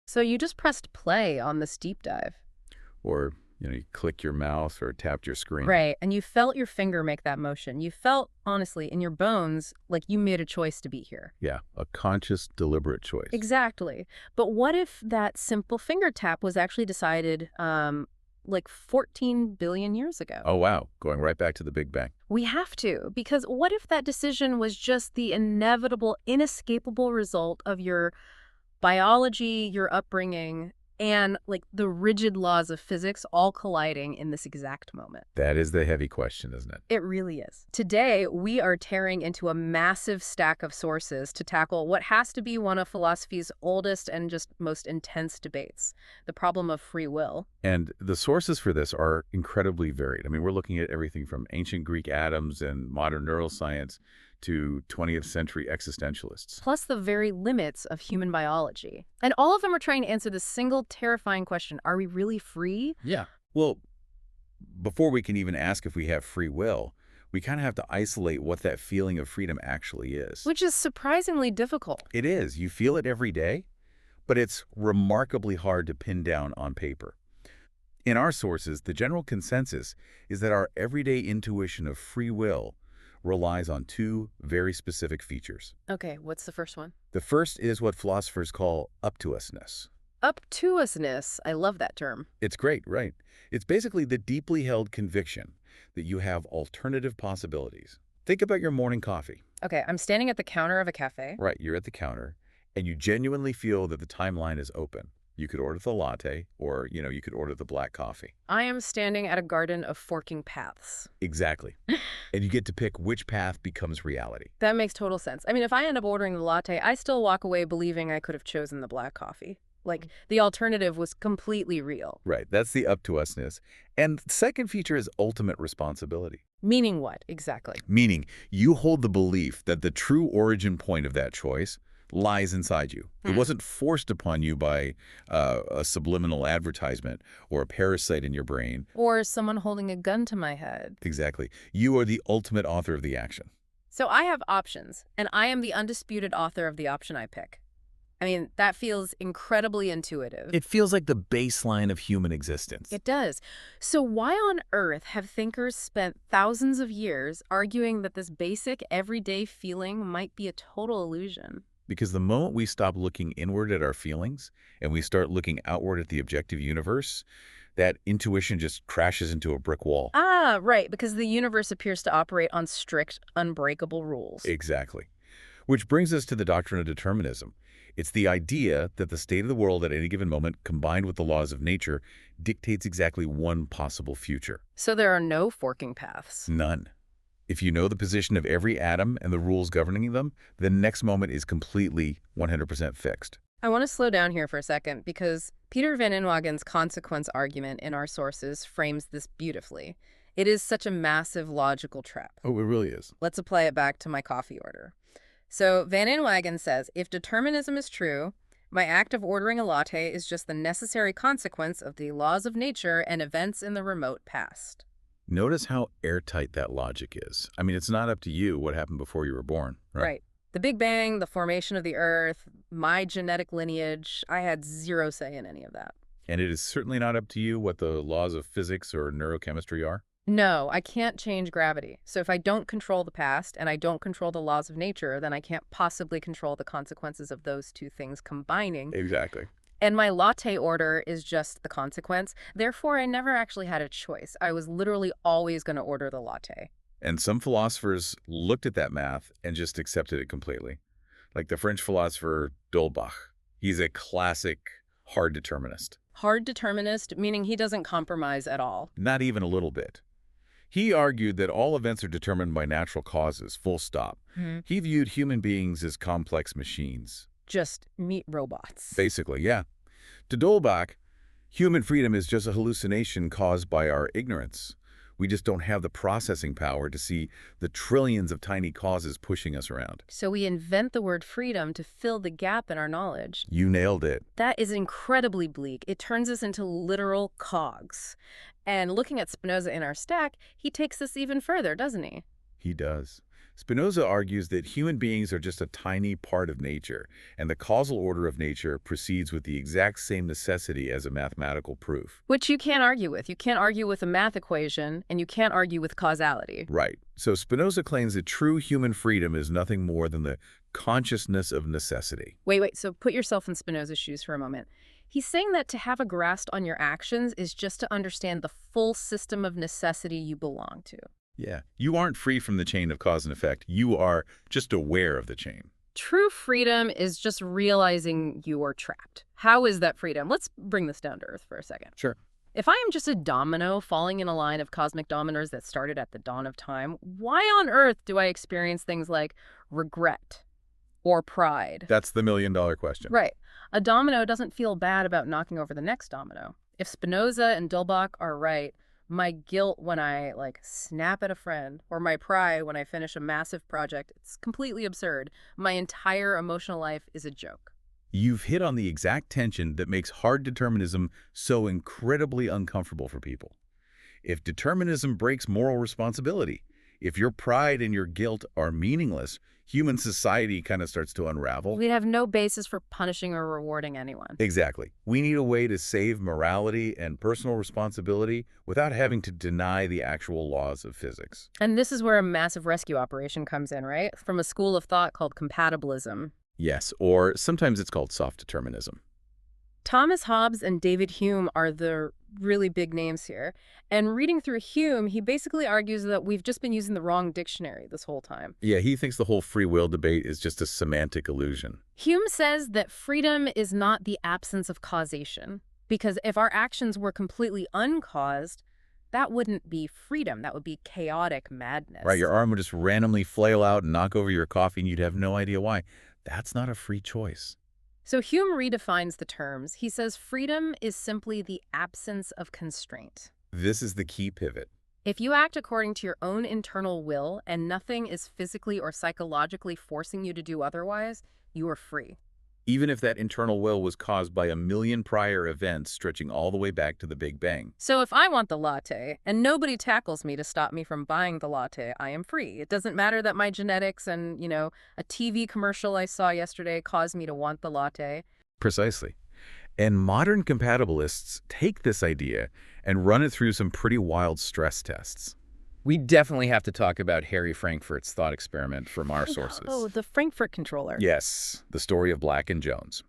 So you just pressed play on this deep dive. Or, you click your mouse or tapped your screen. Right. And you felt your finger make that motion. You felt, honestly, in your bones, like you made a choice to be here. Yeah, a conscious, deliberate choice. Exactly. But what if that simple finger tap was actually decided, like 14 billion years ago? Oh, wow. Going right back to the Big Bang. We have to, because what if that decision was just the inevitable, inescapable result of your biology, your upbringing, and like the rigid laws of physics all colliding in this exact moment? That is the heavy question, isn't it? It really is. Today, we are tearing into a massive stack of sources to tackle what has to be one of philosophy's oldest and just most intense debates, the problem of free will. And the sources for this are incredibly varied. I mean, we're looking at everything from ancient Greek atoms and modern neuroscience to 20th century existentialists. Plus the very limits of human biology. And all of them are trying to answer this single terrifying question: are we really free? Yeah. Well, before we can even ask if we have free will, we kind of have to isolate what that feeling of freedom actually is. Which is surprisingly difficult. It is. You feel it every day, but it's remarkably hard to pin down on paper. In our sources, the general consensus is that our everyday intuition of free will relies on two very specific features. Okay, what's the first one? The first is what philosophers call up-to-usness. Up-to-usness. I love that term. It's great, right? It's basically the deeply held conviction that you have alternative possibilities. Think about your morning coffee. Okay, I'm standing at the counter of a cafe. Right, you're at the counter, and you genuinely feel that the timeline is open. You could order the latte, or, you could order the black coffee. I am standing at a garden of forking paths. Exactly. And you get to pick which path becomes reality. That makes total sense. I mean, if I end up ordering the latte, I still walk away believing I could have chosen the black coffee. Like, the alternative was completely real. Right, that's the up-to-usness. And the second feature is ultimate responsibility. Meaning what, exactly? Meaning, you hold the belief that the true origin point of that choice lies inside you. It wasn't forced upon you by a subliminal advertisement or a parasite in your brain. Or someone holding a gun to my head. Exactly. You are the ultimate author of the action. So I have options, and I am the undisputed author of the option I pick. I mean, that feels incredibly intuitive. It feels like the baseline of human existence. It does. So why on earth have thinkers spent thousands of years arguing that this basic, everyday feeling might be a total illusion? Because the moment we stop looking inward at our feelings and we start looking outward at the objective universe, that intuition just crashes into a brick wall. Ah, right, because the universe appears to operate on strict, unbreakable rules. Exactly. Which brings us to the doctrine of determinism. It's the idea that the state of the world at any given moment, combined with the laws of nature, dictates exactly one possible future. So there are no forking paths. None. If you know the position of every atom and the rules governing them, the next moment is completely 100% fixed. I want to slow down here for a second because Peter Van Inwagen's consequence argument in our sources frames this beautifully. It is such a massive logical trap. Oh, it really is. Let's apply it back to my coffee order. So Van Inwagen says, if determinism is true, my act of ordering a latte is just the necessary consequence of the laws of nature and events in the remote past. Notice how airtight that logic is. I mean, it's not up to you what happened before you were born, right? Right. The Big Bang, the formation of the Earth, my genetic lineage, I had zero say in any of that. And it is certainly not up to you what the laws of physics or neurochemistry are. No, I can't change gravity. So if I don't control the past and I don't control the laws of nature, then I can't possibly control the consequences of those two things combining. Exactly. And my latte order is just the consequence. Therefore, I never actually had a choice. I was literally always going to order the latte. And some philosophers looked at that math and just accepted it completely. Like the French philosopher D'Holbach. He's a classic hard determinist. Hard determinist, meaning he doesn't compromise at all. Not even a little bit. He argued that all events are determined by natural causes, full stop. He viewed human beings as complex machines. Just meat robots. Basically, yeah. To D'Holbach, human freedom is just a hallucination caused by our ignorance. We just don't have the processing power to see the trillions of tiny causes pushing us around. So we invent the word freedom to fill the gap in our knowledge. You nailed it. That is incredibly bleak. It turns us into literal cogs. And looking at Spinoza in our stack, he takes this even further, doesn't he? He does. Spinoza argues that human beings are just a tiny part of nature, and the causal order of nature proceeds with the exact same necessity as a mathematical proof. Which you can't argue with. You can't argue with a math equation, and you can't argue with causality. Right. So Spinoza claims that true human freedom is nothing more than the consciousness of necessity. Wait. So put yourself in Spinoza's shoes for a moment. He's saying that to have a grasp on your actions is just to understand the full system of necessity you belong to. Yeah. You aren't free from the chain of cause and effect. You are just aware of the chain. True freedom is just realizing you are trapped. How is that freedom? Let's bring this down to earth for a second. Sure. If I am just a domino falling in a line of cosmic dominoes that started at the dawn of time, why on earth do I experience things like regret or pride? That's the million-dollar question. Right. A domino doesn't feel bad about knocking over the next domino. If Spinoza and Dilbach are right, my guilt when I, snap at a friend, or my pride when I finish a massive project, it's completely absurd. My entire emotional life is a joke. You've hit on the exact tension that makes hard determinism so incredibly uncomfortable for people. If determinism breaks moral responsibility, if your pride and your guilt are meaningless, human society kind of starts to unravel. We'd have no basis for punishing or rewarding anyone. Exactly. We need a way to save morality and personal responsibility without having to deny the actual laws of physics. And this is where a massive rescue operation comes in, right? From a school of thought called compatibilism. Yes, or sometimes it's called soft determinism. Thomas Hobbes and David Hume are the really big names here. And reading through Hume, he basically argues that we've just been using the wrong dictionary this whole time. Yeah, he thinks the whole free will debate is just a semantic illusion. Hume says that freedom is not the absence of causation, because if our actions were completely uncaused, that wouldn't be freedom. That would be chaotic madness. Right, your arm would just randomly flail out and knock over your coffee and you'd have no idea why. That's not a free choice. So Hume redefines the terms. He says freedom is simply the absence of constraint. This is the key pivot. If you act according to your own internal will and nothing is physically or psychologically forcing you to do otherwise, you are free. Even if that internal will was caused by a million prior events stretching all the way back to the Big Bang. So if I want the latte and nobody tackles me to stop me from buying the latte, I am free. It doesn't matter that my genetics and, a TV commercial I saw yesterday caused me to want the latte. Precisely. And modern compatibilists take this idea and run it through some pretty wild stress tests. We definitely have to talk about Harry Frankfurt's thought experiment from our sources. Oh, the Frankfurt controller. Yes, the story of Black and Jones.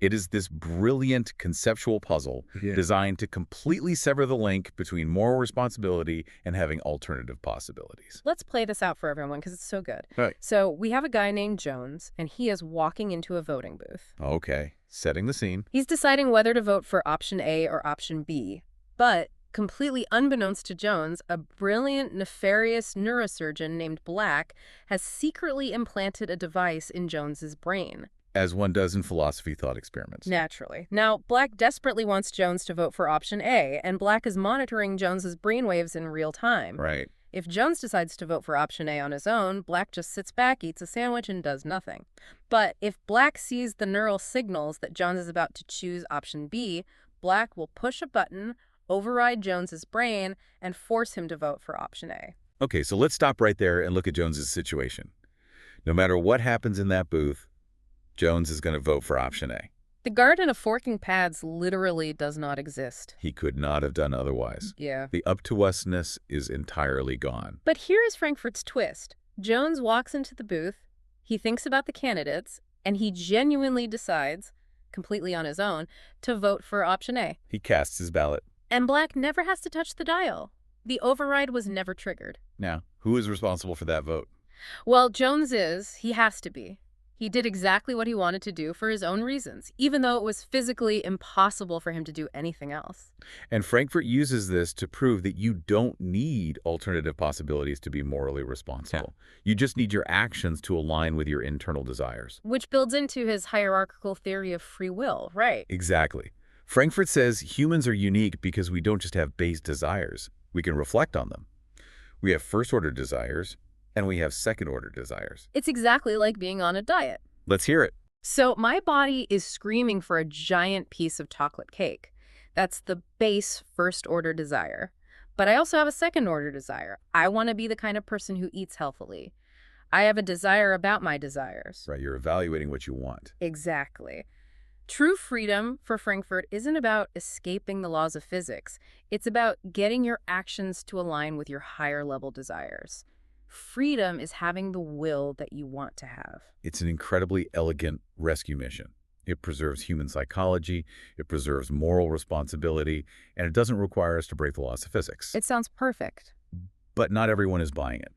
It is this brilliant conceptual puzzle designed to completely sever the link between moral responsibility and having alternative possibilities. Let's play this out for everyone because it's so good. Right. So we have a guy named Jones, and he is walking into a voting booth. Okay, setting the scene. He's deciding whether to vote for option A or option B. But completely unbeknownst to Jones, a brilliant, nefarious neurosurgeon named Black has secretly implanted a device in Jones's brain. As one does in philosophy thought experiments. Naturally. Now, Black desperately wants Jones to vote for option A, and Black is monitoring Jones's brainwaves in real time. Right. If Jones decides to vote for option A on his own, Black just sits back, eats a sandwich, and does nothing. But if Black sees the neural signals that Jones is about to choose option B, Black will push a button, override Jones's brain, and force him to vote for option A. Okay, so let's stop right there and look at Jones's situation. No matter what happens in that booth, Jones is going to vote for option A. The garden of forking paths literally does not exist. He could not have done otherwise. Yeah. The up-to-us-ness is entirely gone. But here is Frankfurt's twist. Jones walks into the booth, he thinks about the candidates, and he genuinely decides, completely on his own, to vote for option A. He casts his ballot. And Black never has to touch the dial. The override was never triggered. Now, who is responsible for that vote? Well, Jones is. He has to be. He did exactly what he wanted to do for his own reasons, even though it was physically impossible for him to do anything else. And Frankfurt uses this to prove that you don't need alternative possibilities to be morally responsible. You just need your actions to align with your internal desires. Which builds into his hierarchical theory of free will, right? Exactly. Frankfurt says humans are unique because we don't just have base desires. We can reflect on them. We have first-order desires, and we have second-order desires. It's exactly like being on a diet. Let's hear it. So my body is screaming for a giant piece of chocolate cake. That's the base first-order desire. But I also have a second-order desire. I want to be the kind of person who eats healthily. I have a desire about my desires. Right, you're evaluating what you want. Exactly. True freedom for Frankfurt isn't about escaping the laws of physics. It's about getting your actions to align with your higher level desires. Freedom is having the will that you want to have. It's an incredibly elegant rescue mission. It preserves human psychology, it preserves moral responsibility, and it doesn't require us to break the laws of physics. It sounds perfect. But not everyone is buying it.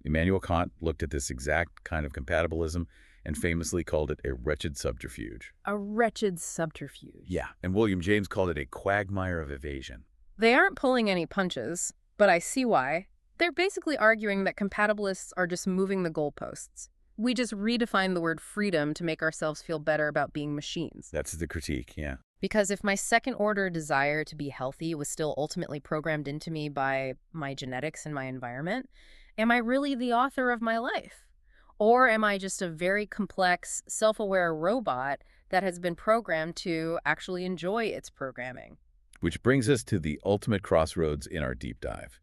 Immanuel Kant looked at this exact kind of compatibilism and famously called it a wretched subterfuge. A wretched subterfuge. Yeah, and William James called it a quagmire of evasion. They aren't pulling any punches, but I see why. They're basically arguing that compatibilists are just moving the goalposts. We just redefine the word freedom to make ourselves feel better about being machines. That's the critique, yeah. Because if my second-order desire to be healthy was still ultimately programmed into me by my genetics and my environment, am I really the author of my life? Or am I just a very complex, self-aware robot that has been programmed to actually enjoy its programming? Which brings us to the ultimate crossroads in our deep dive.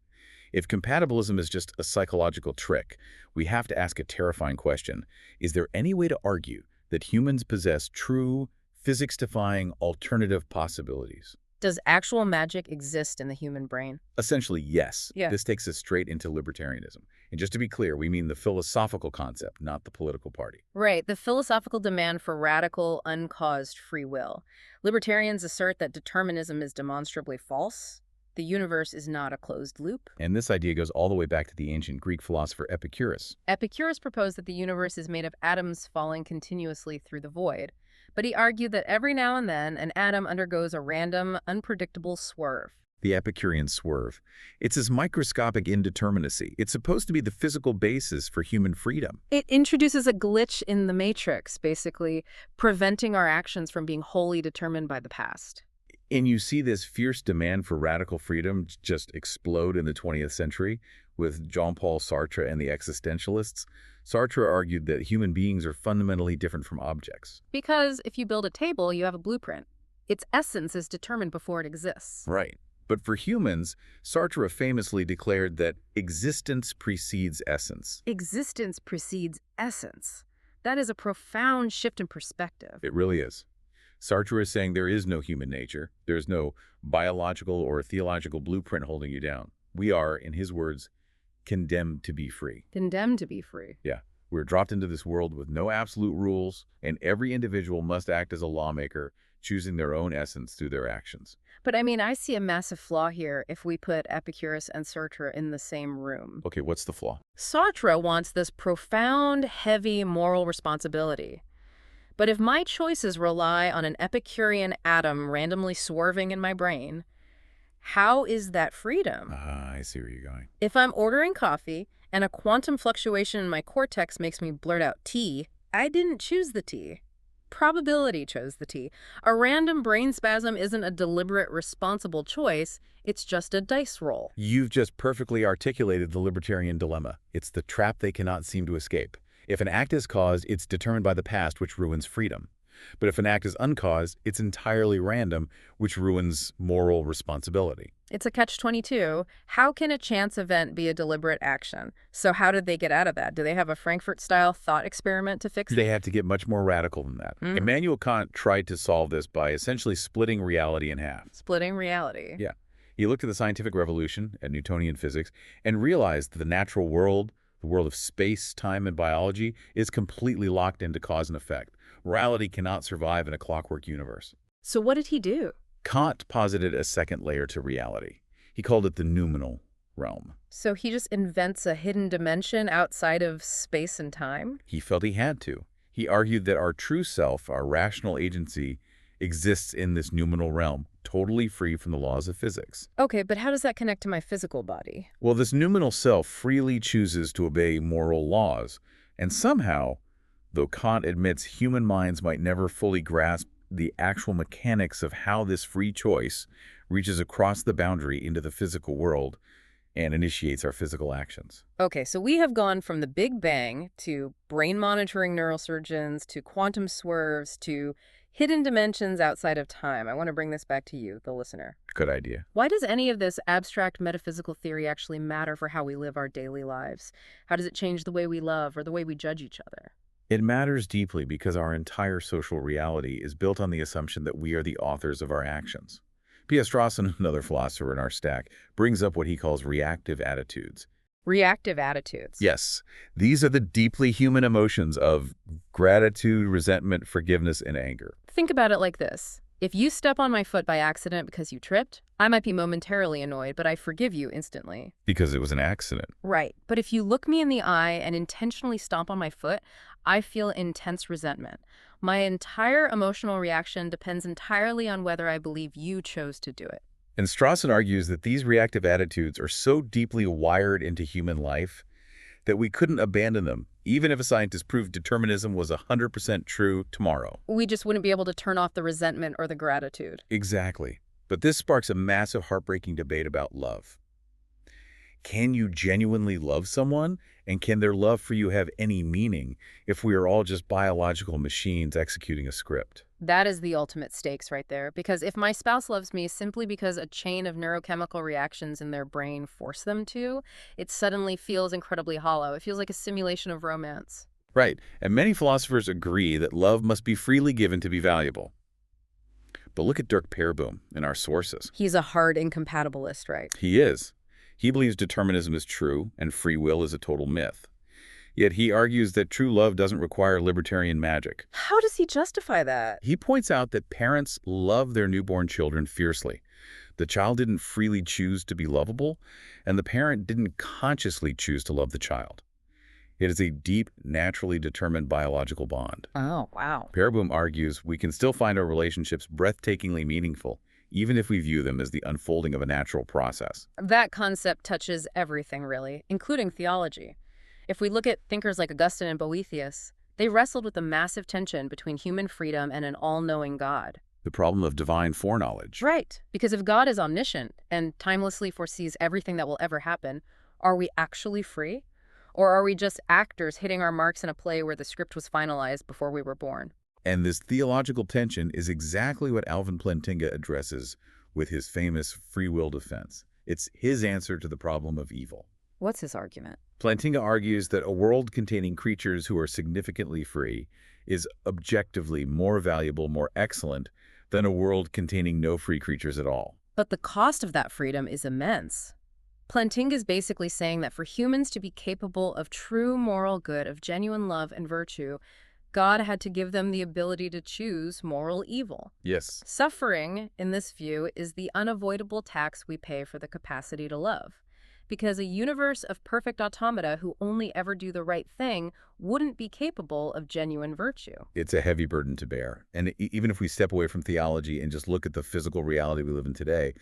If compatibilism is just a psychological trick, we have to ask a terrifying question. Is there any way to argue that humans possess true, physics-defying alternative possibilities? Does actual magic exist in the human brain? Essentially, yes. Yeah. This takes us straight into libertarianism. And just to be clear, we mean the philosophical concept, not the political party. Right, the philosophical demand for radical, uncaused free will. Libertarians assert that determinism is demonstrably false. The universe is not a closed loop. And this idea goes all the way back to the ancient Greek philosopher Epicurus. Epicurus proposed that the universe is made of atoms falling continuously through the void. But he argued that every now and then, an atom undergoes a random, unpredictable swerve. The Epicurean swerve. It's this microscopic indeterminacy. It's supposed to be the physical basis for human freedom. It introduces a glitch in the matrix, basically, preventing our actions from being wholly determined by the past. And you see this fierce demand for radical freedom just explode in the 20th century with Jean-Paul Sartre and the existentialists. Sartre argued that human beings are fundamentally different from objects. Because if you build a table, you have a blueprint. Its essence is determined before it exists. Right. But for humans, Sartre famously declared that existence precedes essence. Existence precedes essence. That is a profound shift in perspective. It really is. Sartre is saying there is no human nature. There's no biological or theological blueprint holding you down. We are, in his words, condemned to be free. Condemned to be free. Yeah. We're dropped into this world with no absolute rules, and every individual must act as a lawmaker, choosing their own essence through their actions. But I mean, I see a massive flaw here if we put Epicurus and Sartre in the same room. Okay, what's the flaw? Sartre wants this profound, heavy moral responsibility. But if my choices rely on an Epicurean atom randomly swerving in my brain, how is that freedom? I see where you're going. If I'm ordering coffee and a quantum fluctuation in my cortex makes me blurt out tea, I didn't choose the tea. Probability chose the tea. A random brain spasm isn't a deliberate, responsible choice. It's just a dice roll. You've just perfectly articulated the libertarian dilemma. It's the trap they cannot seem to escape. If an act is caused, it's determined by the past, which ruins freedom. But if an act is uncaused, it's entirely random, which ruins moral responsibility. It's a catch-22. How can a chance event be a deliberate action? So how did they get out of that? Do they have a Frankfurt-style thought experiment to fix it? They have to get much more radical than that. Immanuel Kant tried to solve this by essentially splitting reality in half. Splitting reality. Yeah. He looked at the scientific revolution, at Newtonian physics, and realized that the natural world, the world of space, time, and biology, is completely locked into cause and effect. Morality cannot survive in a clockwork universe. So what did he do? Kant posited a second layer to reality. He called it the noumenal realm. So he just invents a hidden dimension outside of space and time? He felt he had to. He argued that our true self, our rational agency, exists in this noumenal realm, totally free from the laws of physics. Okay, but how does that connect to my physical body? Well, this noumenal self freely chooses to obey moral laws, and somehow, though Kant admits human minds might never fully grasp the actual mechanics of how this free choice reaches across the boundary into the physical world and initiates our physical actions. Okay, so we have gone from the Big Bang to brain monitoring neurosurgeons to quantum swerves to Hidden dimensions outside of time. I want to bring this back to you, the listener. Good idea. Why does any of this abstract metaphysical theory actually matter for how we live our daily lives? How does it change the way we love or the way we judge each other? It matters deeply because our entire social reality is built on the assumption that we are the authors of our actions. P.S. Strawson, another philosopher in our stack, brings up what he calls reactive attitudes. Reactive attitudes. Yes, these are the deeply human emotions of gratitude, resentment, forgiveness, and anger. Think about it like this. If you step on my foot by accident because you tripped, I might be momentarily annoyed, but I forgive you instantly. Because it was an accident. Right. But if you look me in the eye and intentionally stomp on my foot, I feel intense resentment. My entire emotional reaction depends entirely on whether I believe you chose to do it. And Strawson argues that these reactive attitudes are so deeply wired into human life that we couldn't abandon them, even if a scientist proved determinism was 100% true tomorrow. We just wouldn't be able to turn off the resentment or the gratitude. Exactly. But this sparks a massive, heartbreaking debate about love. Can you genuinely love someone? And can their love for you have any meaning if we are all just biological machines executing a script? That is the ultimate stakes right there. Because if my spouse loves me simply because a chain of neurochemical reactions in their brain force them to, it suddenly feels incredibly hollow. It feels like a simulation of romance. Right. And many philosophers agree that love must be freely given to be valuable. But look at Dirk Pereboom in our sources. He's a hard incompatibilist, right? He is. He believes determinism is true and free will is a total myth. Yet he argues that true love doesn't require libertarian magic. How does he justify that? He points out that parents love their newborn children fiercely. The child didn't freely choose to be lovable, and the parent didn't consciously choose to love the child. It is a deep, naturally determined biological bond. Oh, wow. Pereboom argues we can still find our relationships breathtakingly meaningful, even if we view them as the unfolding of a natural process. That concept touches everything, really, including theology. If we look at thinkers like Augustine and Boethius, they wrestled with the massive tension between human freedom and an all-knowing God. The problem of divine foreknowledge. Right, because if God is omniscient and timelessly foresees everything that will ever happen, are we actually free? Or are we just actors hitting our marks in a play where the script was finalized before we were born? And this theological tension is exactly what Alvin Plantinga addresses with his famous free will defense. It's his answer to the problem of evil. What's his argument? Plantinga argues that a world containing creatures who are significantly free is objectively more valuable, more excellent, than a world containing no free creatures at all. But the cost of that freedom is immense. Plantinga is basically saying that for humans to be capable of true moral good, of genuine love and virtue, God had to give them the ability to choose moral evil. Yes. Suffering, in this view, is the unavoidable tax we pay for the capacity to love. Because a universe of perfect automata who only ever do the right thing wouldn't be capable of genuine virtue. It's a heavy burden to bear. And even if we step away from theology and just look at the physical reality we live in today,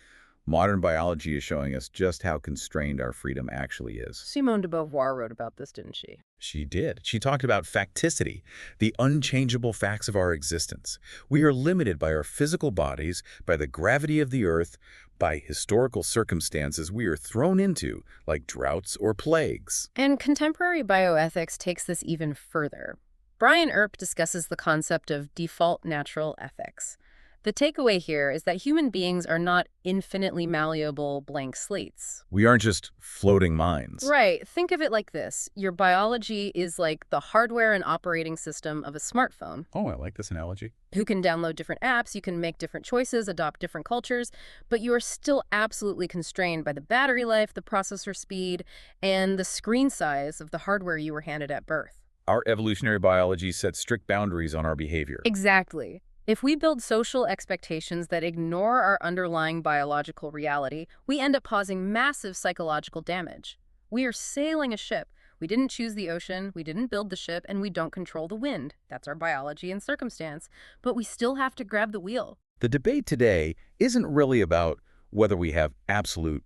modern biology is showing us just how constrained our freedom actually is. Simone de Beauvoir wrote about this, didn't she? She did. She talked about facticity, the unchangeable facts of our existence. We are limited by our physical bodies, by the gravity of the earth, by historical circumstances we are thrown into, like droughts or plagues. And contemporary bioethics takes this even further. Brian Earp discusses the concept of default natural ethics. The takeaway here is that human beings are not infinitely malleable blank slates. We aren't just floating minds. Right. Think of it like this. Your biology is like the hardware and operating system of a smartphone. Oh, I like this analogy. You can download different apps, you can make different choices, adopt different cultures, but you are still absolutely constrained by the battery life, the processor speed, and the screen size of the hardware you were handed at birth. Our evolutionary biology sets strict boundaries on our behavior. Exactly. If we build social expectations that ignore our underlying biological reality, we end up causing massive psychological damage. We are sailing a ship. We didn't choose the ocean, we didn't build the ship, and we don't control the wind. That's our biology and circumstance. But we still have to grab the wheel. The debate today isn't really about whether we have absolute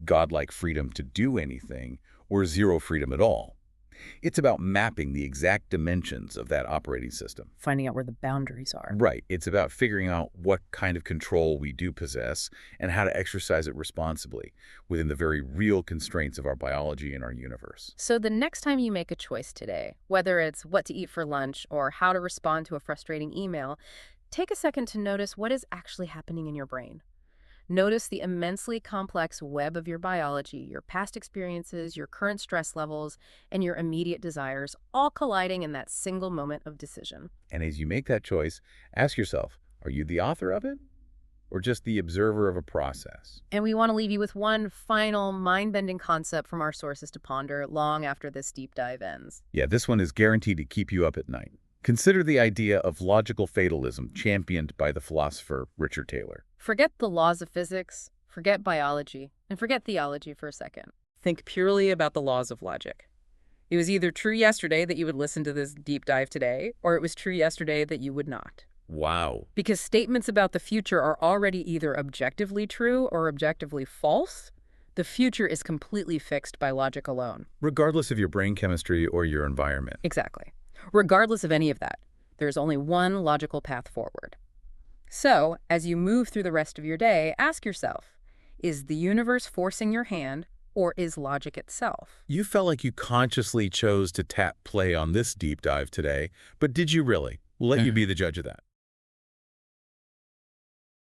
godlike freedom to do anything or zero freedom at all. It's about mapping the exact dimensions of that operating system. Finding out where the boundaries are. Right. It's about figuring out what kind of control we do possess and how to exercise it responsibly within the very real constraints of our biology and our universe. So the next time you make a choice today, whether it's what to eat for lunch or how to respond to a frustrating email, Take a second to notice what is actually happening in your brain. Notice the immensely complex web of your biology, your past experiences, your current stress levels, and your immediate desires, all colliding in that single moment of decision. And as you make that choice, ask yourself, are you the author of it or just the observer of a process? And we want to leave you with one final mind-bending concept from our sources to ponder long after this deep dive ends. Yeah, this one is guaranteed to keep you up at night. Consider the idea of logical fatalism championed by the philosopher Richard Taylor. Forget the laws of physics, forget biology, and forget theology for a second. Think purely about the laws of logic. It was either true yesterday that you would listen to this deep dive today, or it was true yesterday that you would not. Wow. Because statements about the future are already either objectively true or objectively false, the future is completely fixed by logic alone. Regardless of your brain chemistry or your environment. Exactly. Regardless of any of that, there's only one logical path forward. So, as you move through the rest of your day, ask yourself, is the universe forcing your hand, or is logic itself? You felt like you consciously chose to tap play on this deep dive today, but did you really? We'll let you be the judge of that.